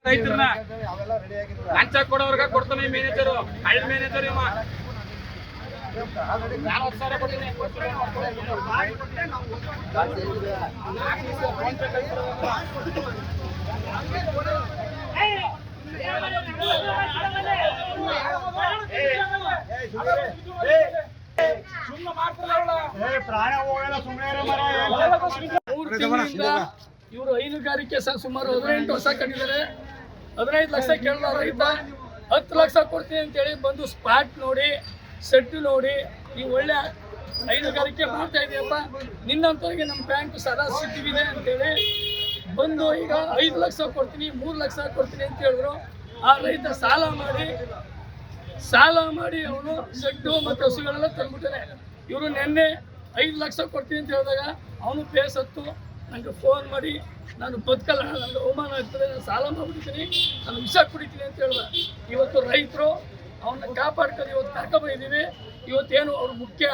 ರೈತರನ್ನ ಲಂಚ ಕೊಡೋರ್ಗ ಕೊಡ್ತಾನೆ ಮ್ಯಾನೇಜರು, ಹಳ್ಳಿ ಮ್ಯಾನೇಜರ್ ಇವ. ಇವರು ಹೈನುಗಾರಿಕೆ ಸುಮಾರು 18 ವರ್ಷ ಕಂಡಿದ್ದಾರೆ. 15 ಲಕ್ಷ ಕೇಳಿದ ರೈತ 10 ಲಕ್ಷ ಕೊಡ್ತೀನಿ ಅಂತೇಳಿ ಬಂದು ಸ್ಪಾಟ್ ನೋಡಿ, ಸೆಟ್ ನೋಡಿ, ನೀವು ಒಳ್ಳೆ ಹೈನುಗಾರಿಕೆ ಮಾಡ್ತಾ ಇದೆಯಪ್ಪ, ನಿನ್ನಂತವ್ರಿಗೆ ನಮ್ಮ ಬ್ಯಾಂಕ್ ಸದಾ ಸಿದ್ಧವಿದೆ ಅಂತೇಳಿ ಬಂದು ಈಗ 5 ಲಕ್ಷ ಕೊಡ್ತೀನಿ, 3 ಲಕ್ಷ ಕೊಡ್ತೀನಿ ಅಂತ ಹೇಳಿದ್ರು. ಆ ರೈತ ಸಾಲ ಮಾಡಿ ಅವನು ಸೆಟ್ಟು ಮತ್ತು ಹಸುಗಳೆಲ್ಲ ತಂದ್ಬಿಟ್ಟಾನೆ. ಇವರು ನಿನ್ನೆ 5 ಲಕ್ಷ ಕೊಡ್ತೀನಿ ಅಂತ ಹೇಳಿದಾಗ ಅವನು ಬೇಸತ್ತು ನನಗೆ ಫೋನ್ ಮಾಡಿ, ನಾನು ಬದುಕಲ್ಲ, ನನಗೆ ಅವಮಾನ ಆಗ್ತದೆ, ನಾನು ಸಾಲ ಮಾಡಿಬಿಡ್ತೀನಿ, ನಾನು ವಿಷ ಕುಡಿತೀನಿ ಅಂತ ಹೇಳಿದ. ಇವತ್ತು ರೈತರು ಅವನ್ನ ಕಾಪಾಡ್ಕೊಂಡು ಇವತ್ತು ಕರ್ಕೊಂಡ್ಬಂದಿದ್ದೀವಿ. ಇವತ್ತೇನು ಅವ್ರ ಮುಖ್ಯ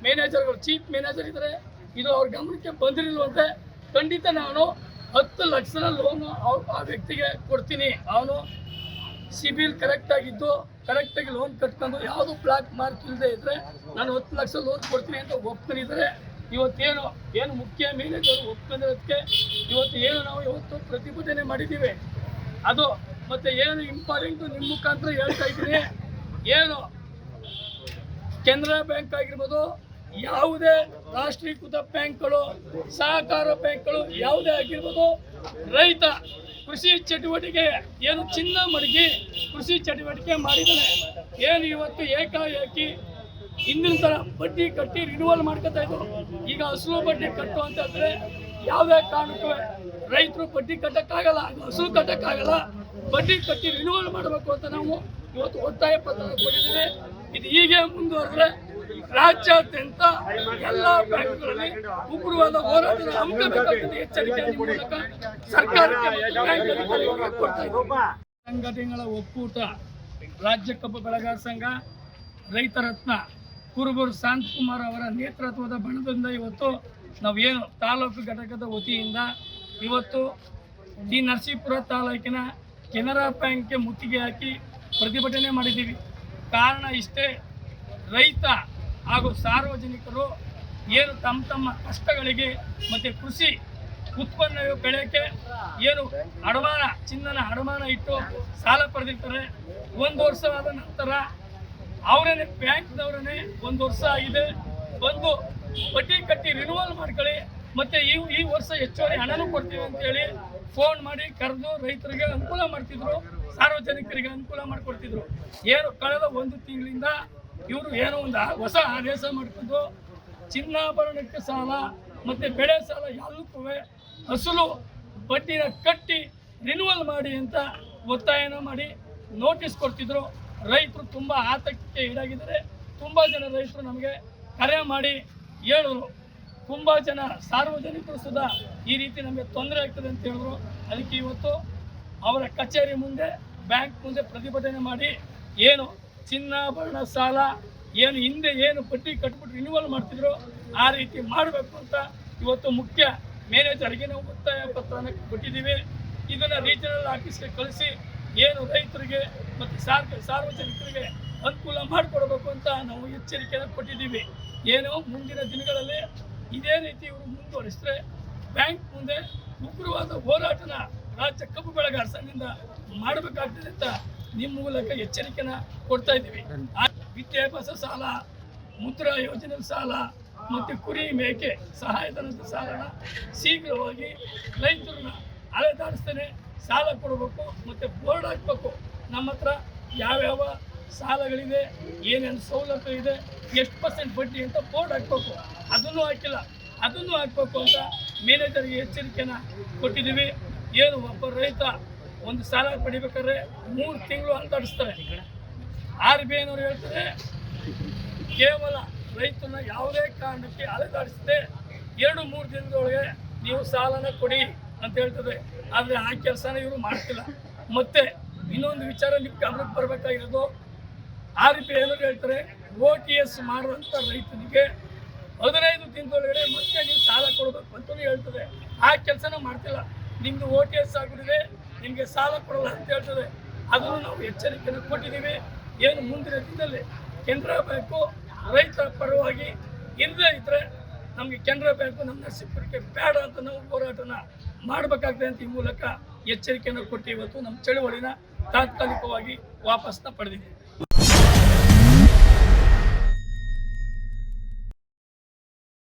ಮ್ಯಾನೇಜರ್ಗಳು, ಚೀಫ್ ಮ್ಯಾನೇಜರ್ ಇದ್ದಾರೆ, ಇದು ಅವ್ರ ಗಮನಕ್ಕೆ ಬಂದಿರಲಿಲ್ವಂತೆ. ಖಂಡಿತ ನಾನು 10 ಲಕ್ಷದ ಲೋನು ಆ ವ್ಯಕ್ತಿಗೆ ಕೊಡ್ತೀನಿ. ಅವನು ಸಿಬಿಲ್ ಕರೆಕ್ಟಾಗಿದ್ದು ಕರೆಕ್ಟಾಗಿ ಲೋನ್ ಕಟ್ಕೊಂಡು ಯಾವುದು ಬ್ಲಾಕ್ ಮಾರ್ಕ್ ಇಲ್ಲದೆ ಇದ್ದರೆ ನಾನು 10 ಲಕ್ಷ ಲೋನ್ ಕೊಡ್ತೀನಿ ಅಂತ ಒಪ್ಕೊಂಡಿದ್ದಾರೆ. ಏನು ಮುಖ್ಯ ಮ್ಯಾನೇಜರ್ ಒಪ್ಕೊಂಡಿರೋದಕ್ಕೆ ಇವತ್ತು ಪ್ರತಿಭಟನೆ ಮಾಡಿದ್ದೀವಿ. ಅದು ಮತ್ತು ಏನು ಇಂಪಾರ್ಟೆಂಟು ನಿಮ್ಮ ಮುಖಾಂತರ ಹೇಳ್ತಾ ಇದ್ದೀನಿ, ಏನು ಕೆನರಾ ಬ್ಯಾಂಕ್ ಆಗಿರ್ಬೋದು, ಯಾವುದೇ ರಾಷ್ಟ್ರೀಕೃತ ಬ್ಯಾಂಕ್ಗಳು, ಸಹಕಾರ ಬ್ಯಾಂಕ್ಗಳು ಯಾವುದೇ ಆಗಿರ್ಬೋದು, ರೈತ ಕೃಷಿ ಚಟುವಟಿಕೆ ಏನು ಚಿನ್ನ ಮಡಗಿ ಕೃಷಿ ಚಟುವಟಿಕೆ ಮಾಡಿದ್ದಾನೆ. ಏನು ಇವತ್ತು ಏಕಾಏಕಿ ಹಿಂದಿನ ಥರ ಬಡ್ಡಿ ಕಟ್ಟಿ ರಿನ್ಯೂವಲ್ ಮಾಡ್ಕೊತಾ ಇದ್ರು. ಈಗ ಅಸಲು ಬಡ್ಡಿ ಕಟ್ಟು ಅಂತ ಹೇಳಿದ್ರೆ ಯಾವುದೇ ಕಾರಣಕ್ಕೂ ರೈತರು ಬಡ್ಡಿ ಕಟ್ಟಕ್ಕಾಗಲ್ಲ, ಅಸಲು ಕಟ್ಟಕ್ಕಾಗಲ್ಲ. ಬಡ್ಡಿ ಕಟ್ಟಿ ರಿನ್ಯೂವಲ್ ಮಾಡಬೇಕು ಅಂತ ನಾವು ಇವತ್ತು ಒತ್ತಾಯ ಪತ್ರ ಕೊಟ್ಟಿದ್ದೀವಿ. ಇದು ಹೀಗೆ ಮುಂದುವರೆದ್ರೆ ರಾಜ್ಯಾದ್ಯಂತ ಎಲ್ಲ ಬ್ಯಾಂಕ್ಗಳಲ್ಲಿ ಉಗ್ರವಾದ ಹೋರಾಟ ಹಮ್ಮಿಕೊಳ್ಳಬೇಕಾಗ್ತದೆ. ಎಚ್ಚರಿಕೆ ಮೂಲಕ ಸರ್ಕಾರಕ್ಕೆ ಕೊಡ್ತಾ ಇದ್ದೀವಿ. ಸಂಘಟನೆಗಳ ಒಕ್ಕೂಟ, ರಾಜ್ಯ ಕಬ್ಬು ಬೆಳೆಗಾರ ಸಂಘ, ರೈತ ರತ್ನ ಕುರುಬೂರು ಶಾಂತಕುಮಾರ್ ಅವರ ನೇತೃತ್ವದ ಬಣದಿಂದ ಇವತ್ತು ನಾವೇನು ತಾಲೂಕು ಘಟಕದ ವತಿಯಿಂದ ಇವತ್ತು ಡಿ ನರಸೀಪುರ ತಾಲೂಕಿನ ಕೆನರಾ ಬ್ಯಾಂಕ್ಗೆ ಮುತ್ತಿಗೆ ಹಾಕಿ ಪ್ರತಿಭಟನೆ ಮಾಡಿದ್ದೀವಿ. ಕಾರಣ ಇಷ್ಟೇ, ರೈತ ಹಾಗೂ ಸಾರ್ವಜನಿಕರು ಏನು ತಮ್ಮ ಕಷ್ಟಗಳಿಗೆ ಮತ್ತು ಕೃಷಿ ಉತ್ಪನ್ನ ಬೆಳೆಯೋಕ್ಕೆ ಏನು ಅಡಮಾನ, ಚಿನ್ನನ ಅಡಮಾನ ಇಟ್ಟು ಸಾಲ ಪಡೆದಿರ್ತಾರೆ. 1 ವರ್ಷವಾದ ನಂತರ ಅವರೇನೆ ಬ್ಯಾಂಕ್ನವರೇ 1 ವರ್ಷ ಆಗಿದೆ ಬಂದು ಬಡ್ಡಿ ಕಟ್ಟಿ ರಿನ್ಯೂವಲ್ ಮಾಡ್ಕೊಳ್ಳಿ, ಮತ್ತು ಈ ವರ್ಷ ಹೆಚ್ಚುವರಿ ಹಣನೂ ಕೊಡ್ತೀವಿ ಅಂತೇಳಿ ಫೋನ್ ಮಾಡಿ ಕರೆದು ರೈತರಿಗೆ ಅನುಕೂಲ ಮಾಡ್ತಿದ್ರು, ಸಾರ್ವಜನಿಕರಿಗೆ ಅನುಕೂಲ ಮಾಡಿಕೊಡ್ತಿದ್ರು. ಏನು ಕಳೆದ 1 ತಿಂಗಳಿಂದ ಇವರು ಏನೋ ಒಂದು ಹೊಸ ಆದೇಶ ಮಾಡಿಕೊಂಡು ಚಿನ್ನಾಭರಣಕ್ಕೆ ಸಾಲ ಮತ್ತು ಬೆಳೆ ಸಾಲ ಎಲ್ಲಕ್ಕೂ ಅಸಲು ಬಡ್ಡಿನ ಕಟ್ಟಿ ರಿನ್ಯೂವಲ್ ಮಾಡಿ ಅಂತ ಒತ್ತಾಯನ ಮಾಡಿ ನೋಟಿಸ್ ಕೊಡ್ತಿದ್ರು. ರೈತರು ತುಂಬ ಆತಂಕಕ್ಕೆ ಈಡಾಗಿದ್ದಾರೆ. ತುಂಬ ಜನ ರೈತರು ನಮಗೆ ಕರೆ ಮಾಡಿ ಹೇಳಿದ್ರು, ತುಂಬ ಜನ ಸಾರ್ವಜನಿಕರು ಸುಧಾ ಈ ರೀತಿ ನಮಗೆ ತೊಂದರೆ ಆಗ್ತದೆ ಅಂತ ಹೇಳಿದ್ರು. ಅದಕ್ಕೆ ಇವತ್ತು ಅವರ ಕಚೇರಿ ಮುಂದೆ, ಬ್ಯಾಂಕ್ ಮುಂದೆ ಪ್ರತಿಭಟನೆ ಮಾಡಿ ಏನು ಚಿನ್ನಾಭರಣ ಸಾಲ ಏನು ಹಿಂದೆ ಏನು ಬಡ್ಡಿ ಕಟ್ಬಿಟ್ಟು ರಿನ್ಯೂವಲ್ ಮಾಡ್ತಿದ್ರು ಆ ರೀತಿ ಮಾಡಬೇಕು ಅಂತ ಇವತ್ತು ಮುಖ್ಯ ಮ್ಯಾನೇಜರ್ಗೆ ನಾವು ಒತ್ತಾಯ ಪತ್ರನ ಕೊಟ್ಟಿದ್ದೀವಿ. ಇದನ್ನು ರೀಜನಲ್ ಆಫೀಸ್ಗೆ ಕಳಿಸಿ ಏನು ರೈತರಿಗೆ ಮತ್ತು ಸಾರ್ವಜನಿಕರಿಗೆ ಅನುಕೂಲ ಮಾಡಿಕೊಡ್ಬೇಕು ಅಂತ ನಾವು ಎಚ್ಚರಿಕೆಯನ್ನು ಕೊಟ್ಟಿದ್ದೀವಿ. ಏನು ಮುಂದಿನ ದಿನಗಳಲ್ಲಿ ಇದೇ ರೀತಿ ಇವರು ಮುಂದುವರಿಸಿದ್ರೆ ಬ್ಯಾಂಕ್ ಮುಂದೆ ಉಗ್ರವಾದ ಹೋರಾಟನ ರಾಜ್ಯ ಕಬ್ಬು ಬೆಳೆಗಾರ ಸಂಘದಿಂದ ಮಾಡಬೇಕಾಗ್ತದೆ ಅಂತ ನಿಮ್ಮ ಮೂಲಕ ಎಚ್ಚರಿಕೆನ ಕೊಡ್ತಾ ಇದ್ದೀವಿ. ವಿದ್ಯಾಭ್ಯಾಸ ಸಾಲ, ಮುದ್ರಾ ಯೋಜನೆ ಸಾಲ ಮತ್ತು ಕುರಿ ಮೇಕೆ ಸಹಾಯಧನದ ಸಾಲನ ಶೀಘ್ರವಾಗಿ ರೈತರನ್ನ ಅಲೆದಾಡಿಸ್ತೇನೆ ಸಾಲ ಕೊಡಬೇಕು ಮತ್ತು ಬೋರ್ಡ್ ಹಾಕಬೇಕು. ನಮ್ಮ ಹತ್ರ ಯಾವ್ಯಾವ ಸಾಲಗಳಿದೆ, ಏನೇನು ಸೌಲಭ್ಯ ಇದೆ, ಎಷ್ಟು % ಬಡ್ಡಿ ಅಂತ ಬೋರ್ಡ್ ಹಾಕಬೇಕು. ಅದನ್ನು ಹಾಕಿಲ್ಲ, ಅದನ್ನು ಹಾಕಬೇಕು ಅಂತ ಮ್ಯಾನೇಜರ್ಗೆ ಎಚ್ಚರಿಕೆನ ಕೊಟ್ಟಿದ್ದೀವಿ. ಏನು ಒಬ್ಬ ರೈತ ಒಂದು ಸಾಲ ಪಡಿಬೇಕಾದ್ರೆ 3 ತಿಂಗಳು ಅಲ್ದಾಡಿಸ್ತಾರೆ. RBI ನವರು ಹೇಳ್ತಾರೆ ಕೇವಲ ರೈತನ ಯಾವುದೇ ಕಾರಣಕ್ಕೆ ಅಲೆದಾಡಿಸದೆ 2-3 ದಿನದೊಳಗೆ ನೀವು ಸಾಲನ ಕೊಡಿ ಅಂತ ಹೇಳ್ತದೆ. ಆದರೆ ಆ ಕೆಲಸನ ಇವರು ಮಾಡ್ತಿಲ್ಲ. ಮತ್ತೆ ಇನ್ನೊಂದು ವಿಚಾರ ನಿಮ್ಗೆ ಗಮನಕ್ಕೆ ಬರಬೇಕಾಗಿರೋದು, RBI ಅವರು ಹೇಳ್ತಾರೆ OTS ಮಾಡುವಂಥ ರೈತನಿಗೆ 15 ದಿನದೊಳಗಡೆ ಮತ್ತೆ ನೀವು ಸಾಲ ಕೊಡಬೇಕು ಅಂತಲೂ ಹೇಳ್ತದೆ. ಆ ಕೆಲಸನ ಮಾಡ್ತಿಲ್ಲ. ನಿಮ್ದು OTS ಆಗಿಬಿಟ್ಟಿದೆ, ನಿಮಗೆ ಸಾಲ ಕೊಡಲ್ಲ ಅಂತ ಹೇಳ್ತದೆ. ಅದನ್ನು ನಾವು ಎಚ್ಚರಿಕೆಯನ್ನು ಕೊಟ್ಟಿದ್ದೀವಿ. ಏನು ಮುಂದಿನ ದಿನದಲ್ಲಿ ಕೆನರಾ ಬ್ಯಾಂಕು ರೈತರ ಪರವಾಗಿ ಇಲ್ಲದೇ ಇದ್ದರೆ ನಮಗೆ ಕೆನರಾ ಬ್ಯಾಂಕು ನಮ್ಮ ನರಸೀಪುರಕ್ಕೆ ಬೇಡ ಅಂತ ನಾವು ಹೋರಾಟನ ಮಾಡಬೇಕಾಗ್ತದೆ ಅಂತ ಈ ಮೂಲಕ ಎಚ್ಚರಿಕೆಯನ್ನು ಕೊಟ್ಟು ಇವತ್ತು ನಮ್ಮ ಚಳುವಳಿನ ತಾತ್ಕಾಲಿಕವಾಗಿ ವಾಪಸ್ನ ಪಡೆದಿದ್ದೀವಿ.